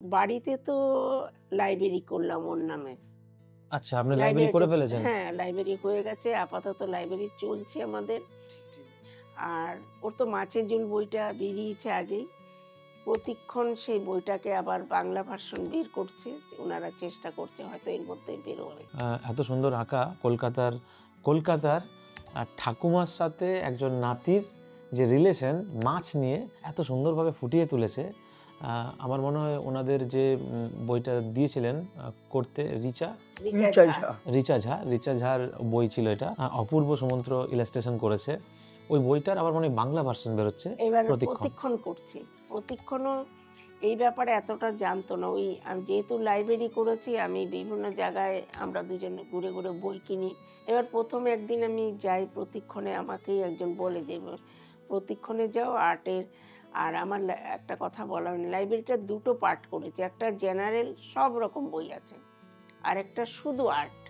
বাড়িতে তো লাইব্রেরি করলাম ওর নামে। আচ্ছা, আপনি লাইব্রেরি লাইব্রেরিটা করে ফেলেছেন? হ্যাঁ, লাইব্রেরি হয়ে গেছে। আপাতত লাইব্রেরি চলছে আমাদের। ঠিক, ঠিক। আর ওর তো মাছের ঝোল বইটা বেরিয়েছে আগেই। প্রতিক্ষণ সেই বইটাকে আবার বাংলা ভার্সন বের করছে। উনারা চেষ্টা করছে হয়তো এর মধ্যে বেরোবে। এত সুন্দর আঁকা কলকাতার ঠাকুমার সাথে একজন নাতির যে রিলেশন মাছ নিয়ে এত সুন্দরভাবে ফুটিয়ে তুলেছে। আমার মনে হয় ওনাদের যে বইটা দিয়েছিলেন করতে রিচা রিচা রিচা ঝা। ঝা। রিচা ঝার বই ছিল এটা। অপূর্ব সুমন্ত্র ইলাস্ট্রেশন করেছে। ওই বইটার আবার মনে হয় বাংলা ভার্সন বেরোচ্ছে এবার প্রতিক্ষণ। প্রতিক্ষণ করছি। প্রতিক্ষণও এই ব্যাপারে এতটা জানতো না। ওই আমি যেহেতু লাইব্রেরি করেছি, আমি বিভিন্ন জায়গায় আমরা দুজনে ঘুরে, ঘুরে বই কিনি। এবার ১ম একদিন আমি যাই প্রতিক্ষণে, আমাকেই একজন বলে যে, "প্রতিক্ষণে যাও আর্টের।" আর আমার একটা কথা বলা হয়নি। লাইব্রেরিটা ২ টো পার্ট করেছি। একটা জেনারেল সব রকম বই আছে। আরেকটা শুধু আর্ট।